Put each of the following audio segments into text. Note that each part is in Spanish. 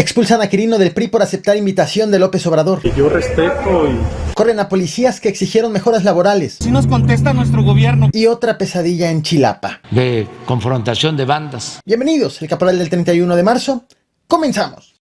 Expulsan a Quirino del PRI por aceptar invitación de López Obrador. Yo respeto y... Corren a policías que exigieron mejoras laborales. Si nos contesta nuestro gobierno. Y otra pesadilla en Chilapa. De confrontación de bandas. Bienvenidos, el Caporal del 31 de marzo. Comenzamos.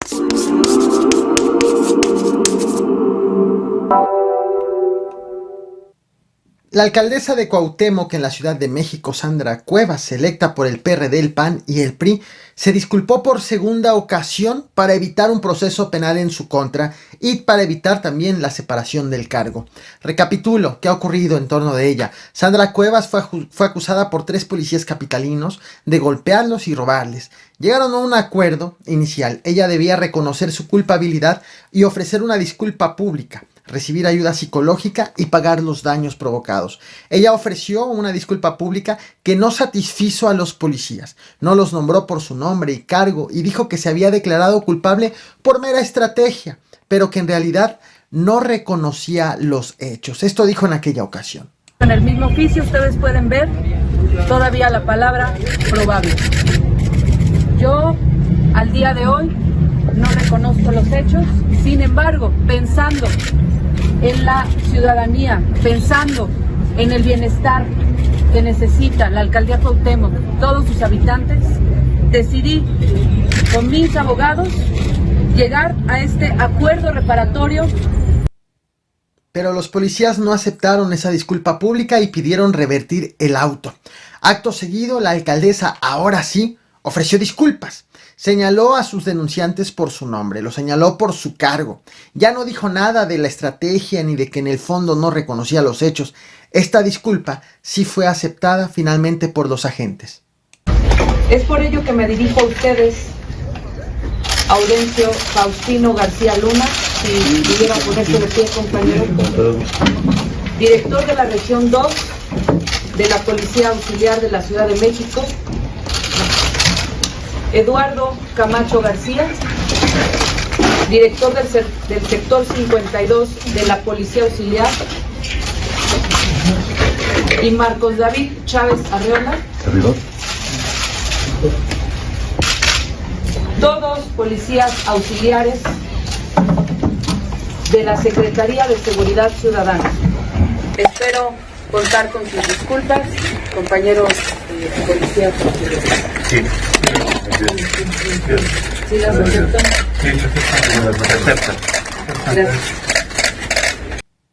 La alcaldesa de Cuauhtémoc en la Ciudad de México, Sandra Cuevas, electa por el PRD, el PAN y el PRI, se disculpó por segunda ocasión para evitar un proceso penal en su contra y para evitar también la separación del cargo. Recapitulo qué ha ocurrido en torno de ella. Sandra Cuevas fue acusada por 3 policías capitalinos de golpearlos y robarles. Llegaron a un acuerdo inicial. Ella debía reconocer su culpabilidad y ofrecer una disculpa pública, recibir ayuda psicológica y pagar los daños provocados. Ella ofreció una disculpa pública que no satisfizo a los policías, no los nombró por su nombre y cargo y dijo que se había declarado culpable por mera estrategia, pero que en realidad no reconocía los hechos. Esto dijo en aquella ocasión. En el mismo oficio ustedes pueden ver todavía la palabra probable. Yo al día de hoy no reconozco los hechos, sin embargo, pensando en la ciudadanía, pensando en el bienestar que necesita la alcaldía Cuauhtémoc, todos sus habitantes, decidí con mis abogados llegar a este acuerdo reparatorio. Pero los policías no aceptaron esa disculpa pública y pidieron revertir el auto. Acto seguido, la alcaldesa, ahora sí, ofreció disculpas. Señaló a sus denunciantes por su nombre, lo señaló por su cargo. Ya no dijo nada de la estrategia ni de que en el fondo no reconocía los hechos. Esta disculpa sí fue aceptada finalmente por los agentes. Es por ello que me dirijo a ustedes, Audencio Faustino García Luna, si pudiera ponerse de pie, compañero, director de la región 2 de la Policía Auxiliar de la Ciudad de México, Eduardo Camacho García, director del sector 52 de la Policía Auxiliar, y Marcos David Chávez Arreola, todos policías auxiliares de la Secretaría de Seguridad Ciudadana. Espero contar con sus disculpas, compañeros policías auxiliares. Sí. ¿Sí las aceptan? Sí, las aceptan. Gracias.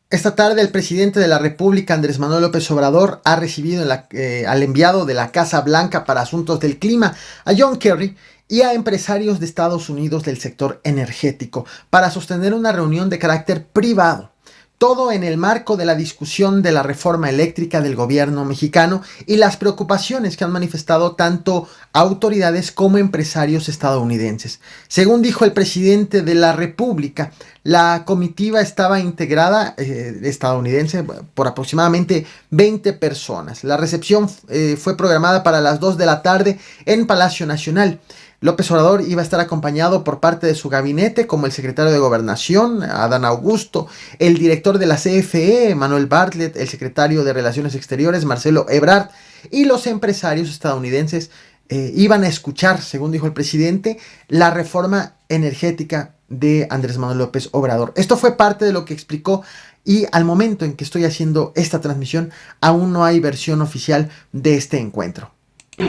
Esta tarde el presidente de la República, Andrés Manuel López Obrador, ha recibido al enviado de la Casa Blanca para Asuntos del Clima, a John Kerry, y a empresarios de Estados Unidos del sector energético para sostener una reunión de carácter privado. Todo en el marco de la discusión de la reforma eléctrica del gobierno mexicano y las preocupaciones que han manifestado tanto autoridades como empresarios estadounidenses. Según dijo el presidente de la República, la comitiva estaba integrada estadounidense por aproximadamente 20 personas. La recepción fue programada para las 2 de la tarde en Palacio Nacional. López Obrador iba a estar acompañado por parte de su gabinete, como el secretario de Gobernación, Adán Augusto, el director de la CFE, Manuel Bartlett, el secretario de Relaciones Exteriores, Marcelo Ebrard, y los empresarios estadounidenses iban a escuchar, según dijo el presidente, la reforma energética de Andrés Manuel López Obrador. Esto fue parte de lo que explicó y al momento en que estoy haciendo esta transmisión, aún no hay versión oficial de este encuentro.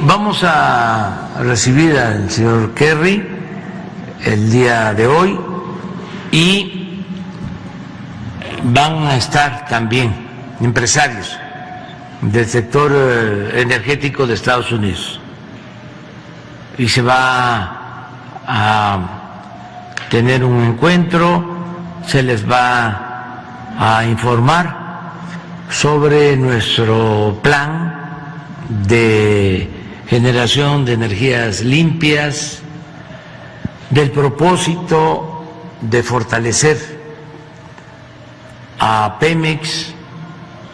Vamos a recibir al señor Kerry el día de hoy y van a estar también empresarios del sector energético de Estados Unidos y se va a tener un encuentro, se les va a informar sobre nuestro plan de generación de energías limpias, del propósito de fortalecer a Pemex,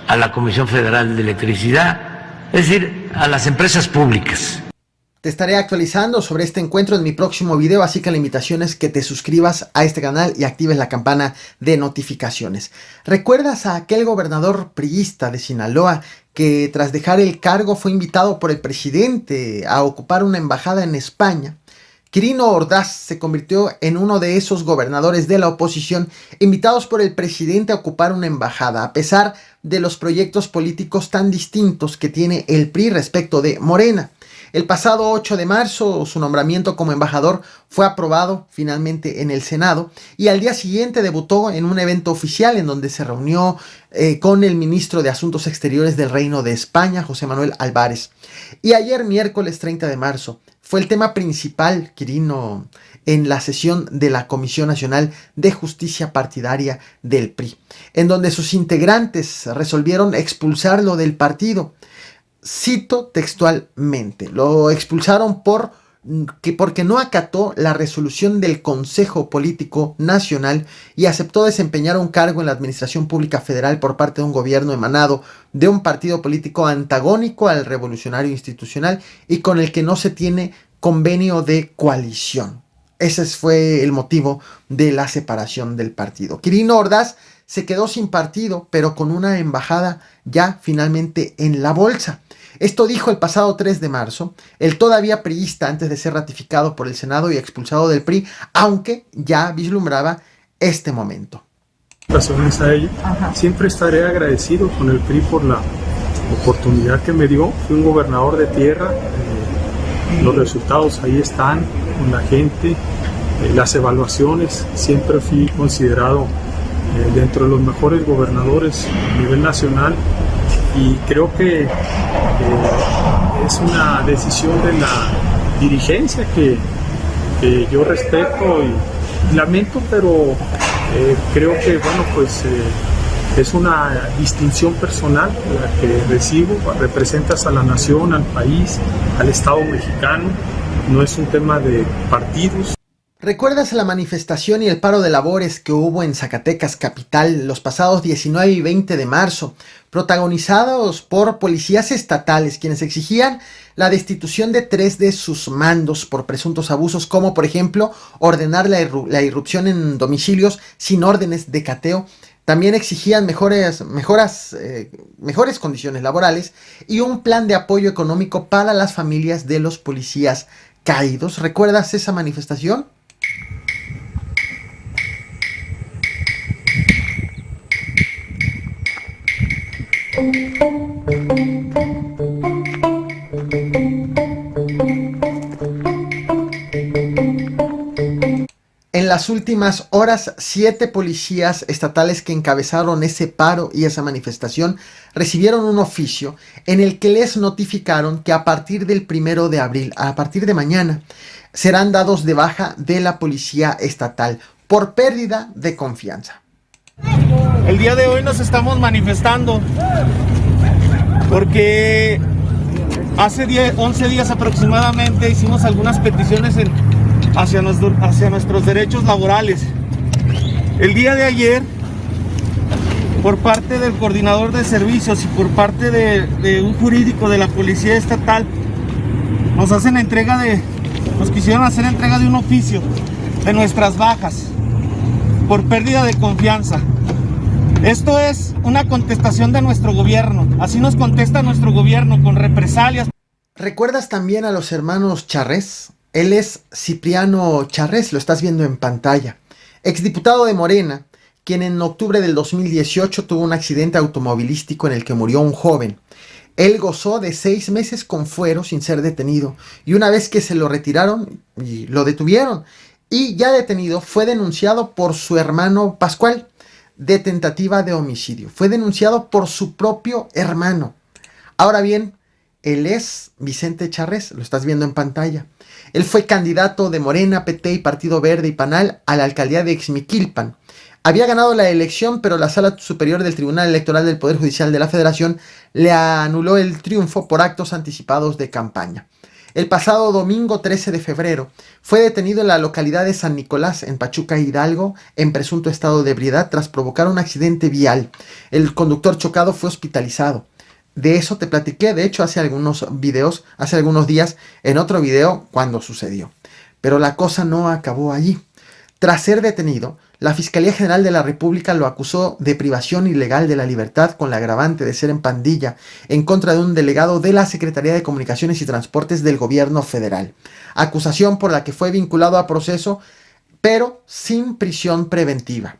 a la Comisión Federal de Electricidad, es decir, a las empresas públicas. Te estaré actualizando sobre este encuentro en mi próximo video, así que la invitación es que te suscribas a este canal y actives la campana de notificaciones. ¿Recuerdas a aquel gobernador priista de Sinaloa que tras dejar el cargo fue invitado por el presidente a ocupar una embajada en España? Quirino Ordaz se convirtió en uno de esos gobernadores de la oposición invitados por el presidente a ocupar una embajada, a pesar de los proyectos políticos tan distintos que tiene el PRI respecto de Morena. El pasado 8 de marzo, su nombramiento como embajador fue aprobado finalmente en el Senado y al día siguiente debutó en un evento oficial en donde se reunió con el ministro de Asuntos Exteriores del Reino de España, José Manuel Álvarez. Y ayer, miércoles 30 de marzo, fue el tema principal, Quirino, en la sesión de la Comisión Nacional de Justicia Partidaria del PRI, en donde sus integrantes resolvieron expulsarlo del partido. Cito textualmente, lo expulsaron porque no acató la resolución del Consejo Político Nacional y aceptó desempeñar un cargo en la Administración Pública Federal por parte de un gobierno emanado de un partido político antagónico al Revolucionario Institucional y con el que no se tiene convenio de coalición. Ese fue el motivo de la separación del partido. Quirino Ordaz se quedó sin partido, pero con una embajada ya finalmente en la bolsa. Esto dijo el pasado 3 de marzo, el todavía priista antes de ser ratificado por el Senado y expulsado del PRI, aunque ya vislumbraba este momento. Razones a ella. Siempre estaré agradecido con el PRI por la oportunidad que me dio. Fui un gobernador de tierra, los resultados ahí están con la gente, las evaluaciones, siempre fui considerado dentro de los mejores gobernadores a nivel nacional. Y creo que es una decisión de la dirigencia que yo respeto y lamento, pero creo que es una distinción personal la que recibo. Representas a la nación, al país, al Estado mexicano, no es un tema de partidos. ¿Recuerdas la manifestación y el paro de labores que hubo en Zacatecas capital los pasados 19 y 20 de marzo, protagonizados por policías estatales quienes exigían la destitución de 3 de sus mandos por presuntos abusos, como por ejemplo ordenar la irrupción en domicilios sin órdenes de cateo? También exigían mejores condiciones laborales y un plan de apoyo económico para las familias de los policías caídos. ¿Recuerdas esa manifestación? En las últimas horas, 7 policías estatales que encabezaron ese paro y esa manifestación recibieron un oficio en el que les notificaron que a partir del 1 de abril, a partir de mañana, serán dados de baja de la policía estatal por pérdida de confianza. El día de hoy nos estamos manifestando porque hace 11 días aproximadamente hicimos algunas peticiones hacia nuestros derechos laborales. El día de ayer, por parte del coordinador de servicios y por parte de un jurídico de la policía estatal, nos quisieron hacer entrega de un oficio de nuestras bajas por pérdida de confianza. Esto es una contestación de nuestro gobierno. Así nos contesta nuestro gobierno, con represalias. ¿Recuerdas también a los hermanos Charrés? Él es Cipriano Charrés, lo estás viendo en pantalla, exdiputado de Morena, quien en octubre del 2018 tuvo un accidente automovilístico en el que murió un joven. Él gozó de 6 meses con fuero sin ser detenido, y una vez que se lo retiraron y lo detuvieron, y ya detenido, fue denunciado por su hermano Pascual de tentativa de homicidio. Fue denunciado por su propio hermano. Ahora bien, él es Vicente Charrés, lo estás viendo en pantalla. Él fue candidato de Morena, PT y Partido Verde y PANAL a la alcaldía de Ixmiquilpan. Había ganado la elección, pero la Sala Superior del Tribunal Electoral del Poder Judicial de la Federación le anuló el triunfo por actos anticipados de campaña. El pasado domingo 13 de febrero fue detenido en la localidad de San Nicolás, en Pachuca, Hidalgo, en presunto estado de ebriedad tras provocar un accidente vial. El conductor chocado fue hospitalizado. De eso te platiqué, de hecho, hace algunos días, en otro video, cuando sucedió. Pero la cosa no acabó allí. Tras ser detenido, La Fiscalía General de la República lo acusó de privación ilegal de la libertad con la agravante de ser en pandilla en contra de un delegado de la Secretaría de Comunicaciones y Transportes del Gobierno Federal. Acusación por la que fue vinculado a proceso, pero sin prisión preventiva,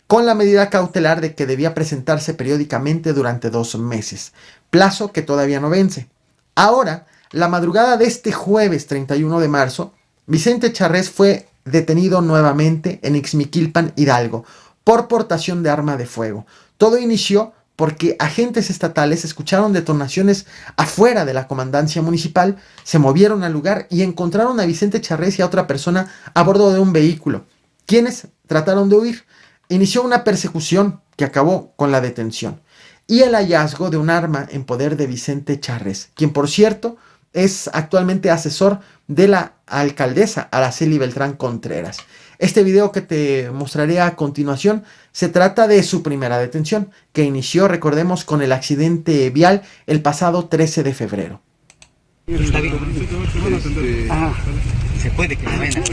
con la medida cautelar de que debía presentarse periódicamente durante 2 meses, plazo que todavía no vence. Ahora, la madrugada de este jueves 31 de marzo, Vicente Charrés fue detenido nuevamente en Ixmiquilpan, Hidalgo, por portación de arma de fuego. Todo inició porque agentes estatales escucharon detonaciones afuera de la comandancia municipal, se movieron al lugar y encontraron a Vicente Charrés y a otra persona a bordo de un vehículo, quienes trataron de huir. Inició una persecución que acabó con la detención y el hallazgo de un arma en poder de Vicente Charrés, quien por cierto es actualmente asesor de la alcaldesa Araceli Beltrán Contreras. Este video que te mostraré a continuación se trata de su primera detención, que inició, recordemos, con el accidente vial el pasado 13 de febrero. Está bien. Se puede que me vayan a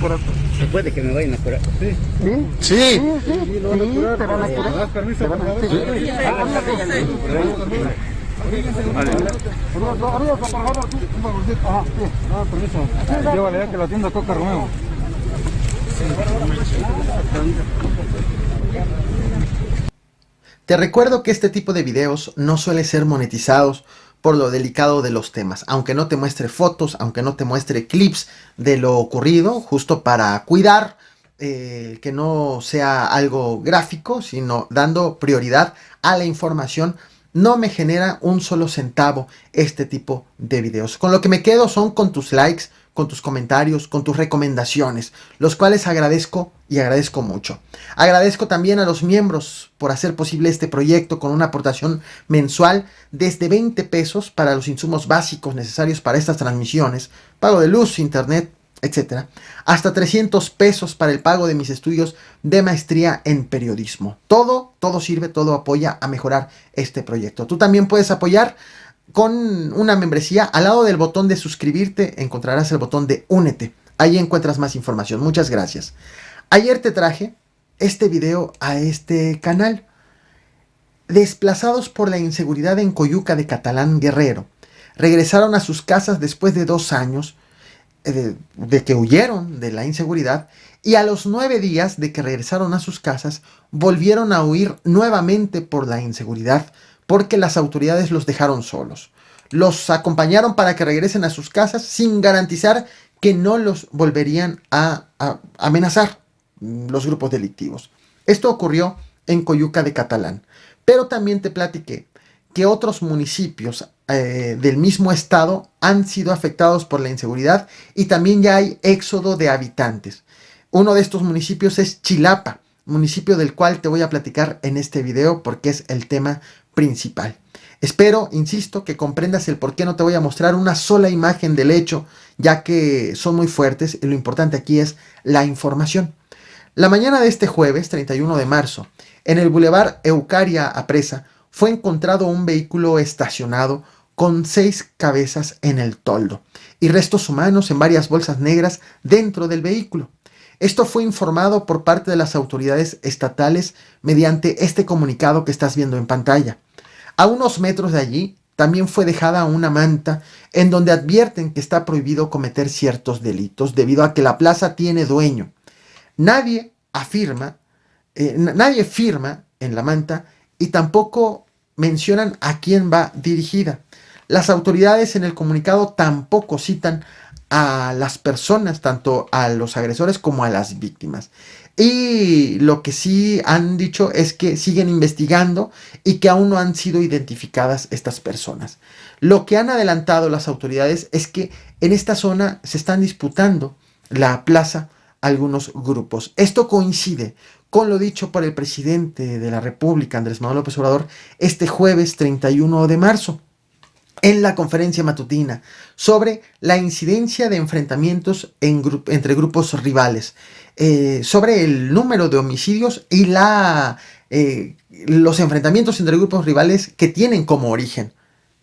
curar. Se puede que me vayan a curar. Sí. ¿Te van a curar? ¿Das permiso? Llévale que la tienda Coca Romeo. Te recuerdo que este tipo de videos no suele ser monetizados por lo delicado de los temas, aunque no te muestre fotos, aunque no te muestre clips de lo ocurrido, justo para cuidar que no sea algo gráfico, sino dando prioridad a la información. No me genera un solo centavo este tipo de videos. Con lo que me quedo son con tus likes, con tus comentarios, con tus recomendaciones, los cuales agradezco y agradezco mucho. Agradezco también a los miembros por hacer posible este proyecto con una aportación mensual desde 20 pesos para los insumos básicos necesarios para estas transmisiones, pago de luz, internet, etcétera, hasta 300 pesos para el pago de mis estudios de maestría en periodismo. Todo sirve, todo apoya a mejorar este proyecto. Tú también puedes apoyar con una membresía. Al lado del botón de suscribirte encontrarás el botón de únete. Ahí encuentras más información. Muchas gracias. Ayer te traje este video a este canal. Desplazados por la inseguridad en Coyuca de Catalán, Guerrero, regresaron a sus casas después de 2 años de que huyeron de la inseguridad, y a los 9 días de que regresaron a sus casas volvieron a huir nuevamente por la inseguridad, porque las autoridades los dejaron solos. Los acompañaron para que regresen a sus casas sin garantizar que no los volverían a amenazar los grupos delictivos. Esto ocurrió en Coyuca de Catalán, pero también te platiqué que otros municipios del mismo estado han sido afectados por la inseguridad y también ya hay éxodo de habitantes. Uno de estos municipios es Chilapa, municipio del cual te voy a platicar en este video porque es el tema principal. Espero, insisto, que comprendas el por qué no te voy a mostrar una sola imagen del hecho, ya que son muy fuertes y lo importante aquí es la información. La mañana de este jueves, 31 de marzo, en el Boulevard Eucaria Apresa, fue encontrado un vehículo estacionado con 6 cabezas en el toldo y restos humanos en varias bolsas negras dentro del vehículo. Esto fue informado por parte de las autoridades estatales mediante este comunicado que estás viendo en pantalla. A unos metros de allí también fue dejada una manta en donde advierten que está prohibido cometer ciertos delitos debido a que la plaza tiene dueño. Nadie firma en la manta y tampoco mencionan a quién va dirigida. Las autoridades en el comunicado tampoco citan a las personas, tanto a los agresores como a las víctimas. Y lo que sí han dicho es que siguen investigando y que aún no han sido identificadas estas personas. Lo que han adelantado las autoridades es que en esta zona se están disputando la plaza algunos grupos. Esto coincide con lo dicho por el presidente de la República, Andrés Manuel López Obrador, este jueves 31 de marzo, en la conferencia matutina sobre la incidencia de enfrentamientos entre grupos rivales, sobre el número de homicidios y los enfrentamientos entre grupos rivales que tienen como origen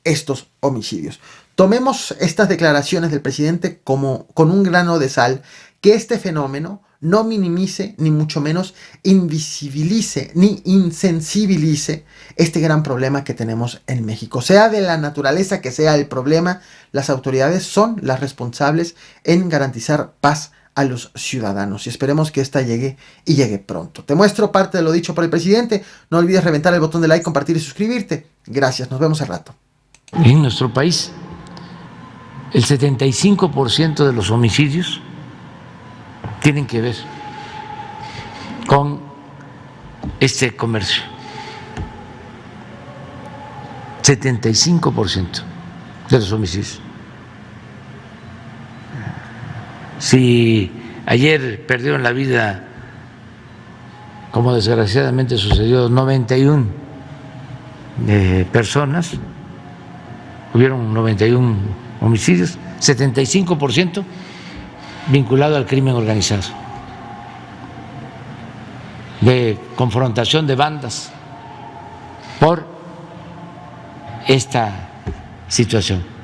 estos homicidios. Tomemos estas declaraciones del presidente como con un grano de sal, que este fenómeno no minimice, ni mucho menos invisibilice, ni insensibilice este gran problema que tenemos en México. Sea de la naturaleza que sea el problema, las autoridades son las responsables en garantizar paz a los ciudadanos, y esperemos que esta llegue y llegue pronto. Te muestro parte de lo dicho por el presidente. No olvides reventar el botón de like, compartir y suscribirte. Gracias, nos vemos al rato. En nuestro país, el 75% de los homicidios tienen que ver con este comercio. 75% de los homicidios. Si ayer perdieron la vida, como desgraciadamente sucedió, 91 personas, hubieron 91 homicidios, 75% vinculado al crimen organizado, de confrontación de bandas por esta situación.